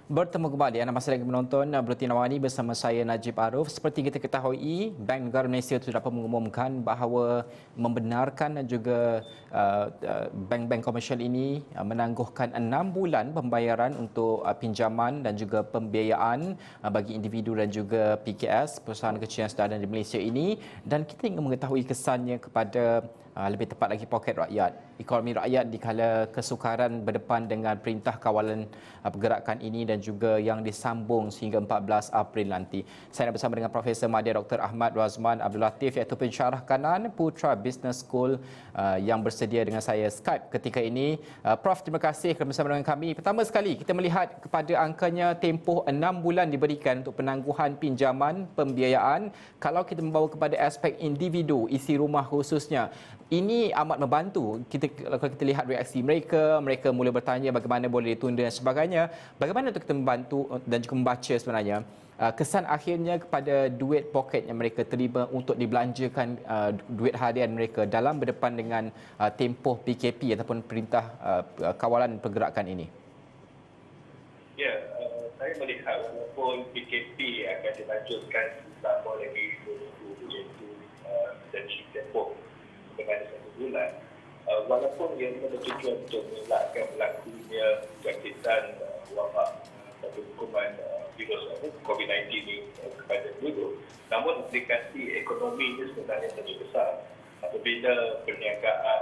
Bertemu kembali anda masih lagi menonton Buletin Awani bersama saya Najib Arif. Seperti kita ketahui, Bank Negara Malaysia sudah dapat mengumumkan bahawa membenarkan dan juga bank-bank komersial ini menangguhkan 6 bulan pembayaran untuk pinjaman dan juga pembiayaan bagi individu dan juga PKS, perusahaan kecil yang sudah ada di Malaysia ini, dan kita ingin mengetahui kesannya kepada lebih tepat lagi poket rakyat, ekonomi rakyat dikala kesukaran berdepan dengan Perintah Kawalan Pergerakan ini dan juga yang disambung sehingga 14 April nanti. Saya nak bersama dengan Profesor Madya Dr. Ahmad Razman Abdul Latif, iaitu pensyarah kanan Putra Business School yang bersedia dengan saya Skype ketika ini. Prof, terima kasih kerana bersama dengan kami. Pertama sekali, kita melihat kepada angkanya tempoh 6 bulan diberikan untuk penangguhan pinjaman pembiayaan. Kalau kita membawa kepada aspek individu, isi rumah khususnya, ini amat membantu. Kalau kita lihat reaksi mereka, mereka mula bertanya bagaimana boleh ditunda dan sebagainya. Bagaimana untuk kita membantu dan juga membaca sebenarnya kesan akhirnya kepada duit poket yang mereka terima untuk dibelanjakan duit harian mereka dalam berdepan dengan tempoh PKP ataupun Perintah Kawalan Pergerakan ini? Ya, saya melihat walaupun PKP akan dilanjutkan selama lagi 2 minggu, iaitu janji tempoh dengan 1 bulan, walaupun ia bertujuan untuk mengelakkan berlakunya jangkitan wabak atau hukuman virus COVID-19 ini kepada penduduk, namun implikasi ekonomi ini sebenarnya lebih besar. Apabila perniagaan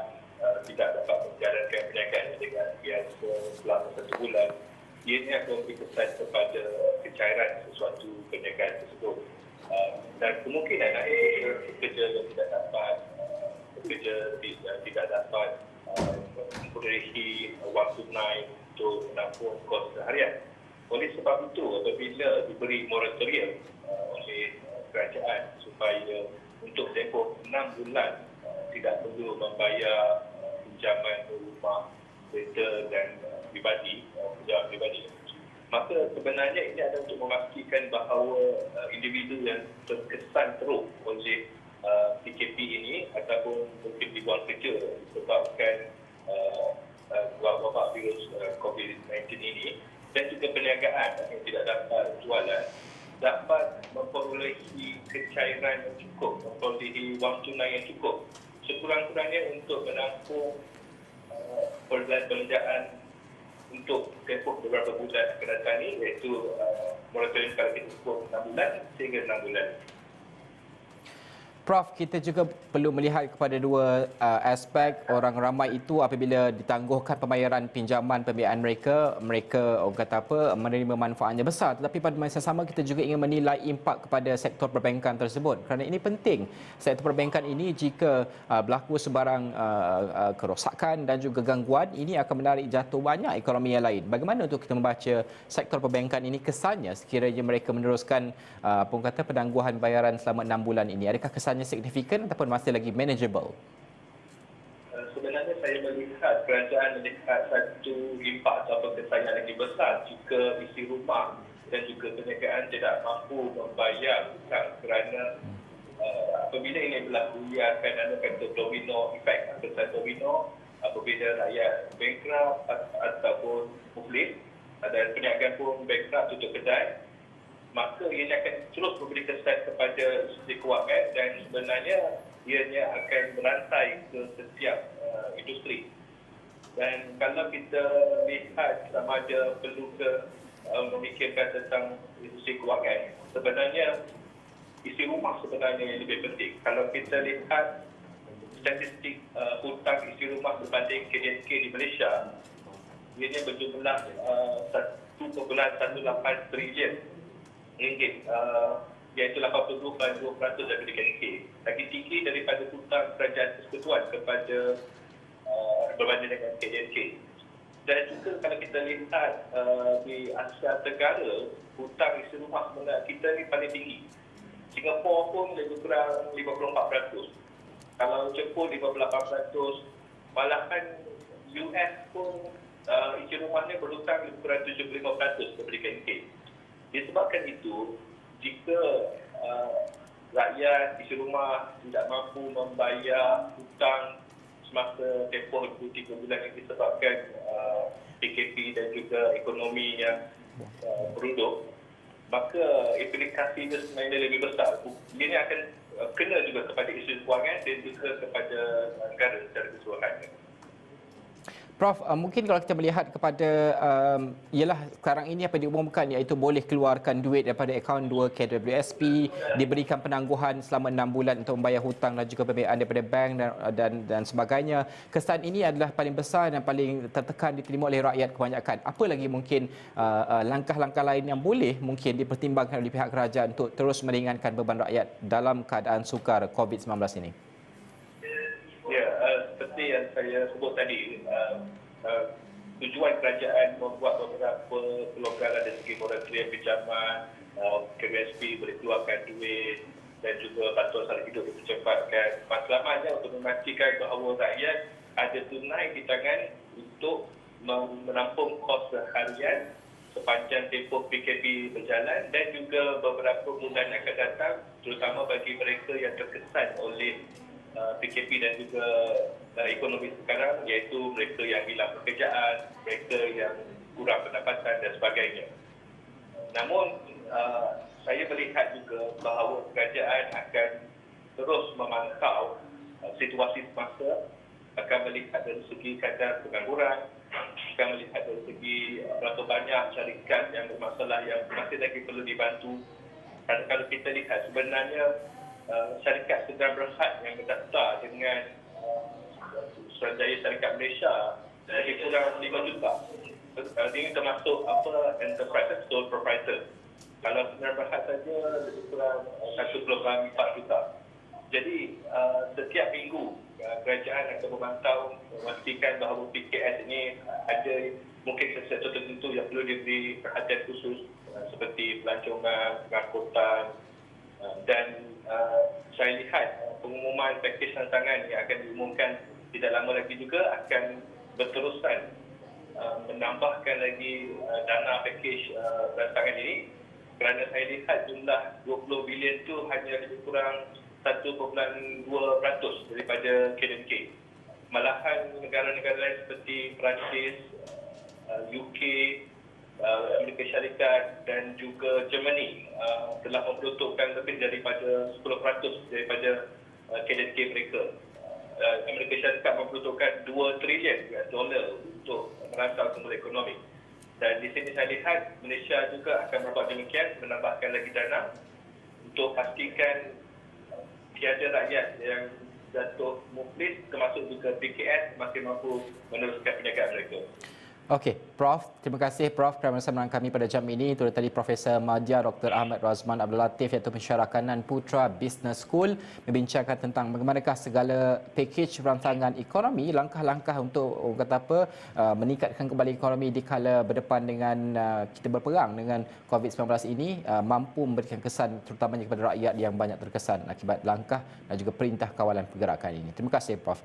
tidak dapat menjalankan perniagaan dengan biasa selama 1 bulan, ianya akan memberi kesan kepada kecairan sesuatu perniagaan tersebut. Dan kemungkinan pekerja yang tidak dapat tidak dapat memperolehi wang tunai untuk menampung kos seharian. Oleh sebab itu, apabila diberi moratorium oleh kerajaan supaya untuk tempoh 6 bulan tidak perlu membayar pinjaman rumah, kereta dan pinjaman pribadi, maka sebenarnya ini adalah untuk memastikan bahawa individu yang terkesan teruk oleh PKP ini ataupun mungkin dibuang kerja disebabkan wabak virus COVID-19 ini, dan juga perniagaan yang tidak dapat jualan, dapat memperolehi kecairan yang cukup, memperolehi wang tunai yang cukup sekurang-kurangnya untuk menampung perbelanjaan untuk tempoh beberapa bulan akan datang ini, iaitu moratorium kalau kita sebut 6 bulan sehingga 6 bulan. Prof, kita juga perlu melihat kepada dua aspek. Orang ramai itu apabila ditangguhkan pembayaran pinjaman pembiayaan mereka orang kata apa, menerima manfaatnya besar. Tetapi pada masa sama kita juga ingin menilai impak kepada sektor perbankan tersebut. Kerana ini penting. Sektor perbankan ini jika berlaku sebarang kerosakan dan juga gangguan, ini akan menarik jatuh banyak ekonomi yang lain. Bagaimana untuk kita membaca sektor perbankan ini kesannya sekiranya mereka meneruskan penangguhan bayaran selama 6 bulan ini? Adakah kesannya signifikan ataupun masih lagi manageable? Sebenarnya saya melihat kerajaan melihat satu impak atau kesan yang lagi besar jika isi rumah dan juga perniagaan tidak mampu membayar hutang, kerana apabila ini berlaku ia akan ada kata domino effect, kesan domino. Apabila rakyat bankrupt ataupun muflis dan perniagaan pun bankrupt, tutup kedai, maka ianya akan terus memberi kesan kepada industri kewangan dan sebenarnya ianya akan merantai ke setiap industri. Dan kalau kita lihat sama ada perlu ke memikirkan tentang industri kewangan, sebenarnya isi rumah sebenarnya yang lebih penting. Kalau kita lihat statistik hutang isi rumah berbanding KDNK di Malaysia, ianya berjumlah 1.18 trilion ringgit, iaitu 82.2% daripada KDNK. Lagi tinggi daripada hutang kerajaan persekutuan kepada berbanding dengan KDNK. Dan juga kalau kita lihat di Asia Tenggara, hutang isi rumah sebenarnya kita ni paling tinggi. Singapura pun lebih kurang 54%. Kalau Jepun 58%, malahan US pun isi rumahnya berhutang lebih kurang 75% daripada KDNK. Disebabkan itu, jika rakyat isi rumah tidak mampu membayar hutang semasa tempoh 2-3 bulan yang disebabkan PKP dan juga ekonomi yang penduduk, maka implikasinya sebenarnya lebih besar. Ini akan kena juga kepada isu kewangan dan juga kepada negara secara keseluruhannya. Prof, mungkin kalau kita melihat kepada ialah sekarang ini apa diumumkan iaitu boleh keluarkan duit daripada akaun 2 KWSP, diberikan penangguhan selama 6 bulan untuk membayar hutang dan juga pembiayaan daripada bank dan sebagainya. Kesan ini adalah paling besar dan paling tertekan diterima oleh rakyat kebanyakan. Apa lagi mungkin langkah-langkah lain yang boleh mungkin dipertimbangkan oleh pihak kerajaan untuk terus meringankan beban rakyat dalam keadaan sukar COVID-19 ini? Ya, seperti yang saya sebut tadi, tujuan kerajaan membuat beberapa pelonggaran dari segi moratorium pinjaman, KWSP boleh keluarkan duit dan juga bantuan sara hidup dipercepatkan. Matlamatnya untuk memastikan bahawa rakyat ada tunai di tangan untuk menampung kos harian sepanjang tempoh PKP berjalan dan juga beberapa bulan yang akan datang, terutama bagi mereka yang terkesan oleh PKP dan juga ekonomi sekarang, iaitu mereka yang hilang pekerjaan, mereka yang kurang pendapatan dan sebagainya. Namun, saya melihat juga bahawa kerajaan akan terus memantau situasi semasa, akan melihat dari segi kadar pengangguran, akan melihat dari segi berapa banyak syarikat yang bermasalah yang masih lagi perlu dibantu. Kerana kalau kita lihat sebenarnya syarikat sedang berhad yang berdaftar dengan Suruhanjaya Syarikat Malaysia lebih kurang 5 juta. Ini termasuk enterprise, sole proprietor. Kalau sedang berhad saja lebih kurang 1.4 juta. Jadi setiap minggu kerajaan akan memantau memastikan bahawa PKS ini ada mungkin sektor tertentu yang perlu diberi perhatian khusus seperti pelancongan, pengangkutan dan saya lihat pengumuman pakej rancangan yang akan diumumkan tidak lama lagi juga akan berterusan menambahkan lagi dana pakej rancangan ini kerana saya lihat jumlah 20 bilion itu hanya lebih kurang 1.2% daripada KDNK. Malahan negara-negara lain seperti Perancis, UK, Amerika Syarikat dan juga Germany telah memperuntukkan lebih daripada 10% daripada KDNK mereka. Amerika Syarikat memperuntukkan 2 trilion dolar untuk merangsang kembali ekonomi. Dan di sini saya lihat Malaysia juga akan berbuat demikian, menambahkan lagi dana untuk pastikan tiada rakyat yang jatuh muflis termasuk juga PKS masih mampu meneruskan perniagaan mereka. Okey, Prof. Terima kasih Prof kerana bersama kami pada jam ini. Itu tadi Profesor Madya Dr. Ahmad Razman Abdul Latif iaitu pensyarah kanan Putra Business School membincangkan tentang bagaimanakah segala pakej rancangan ekonomi, langkah-langkah untuk meningkatkan kembali ekonomi di kala berdepan dengan kita berperang dengan COVID-19 ini mampu memberikan kesan terutamanya kepada rakyat yang banyak terkesan akibat langkah dan juga perintah kawalan pergerakan ini. Terima kasih Prof.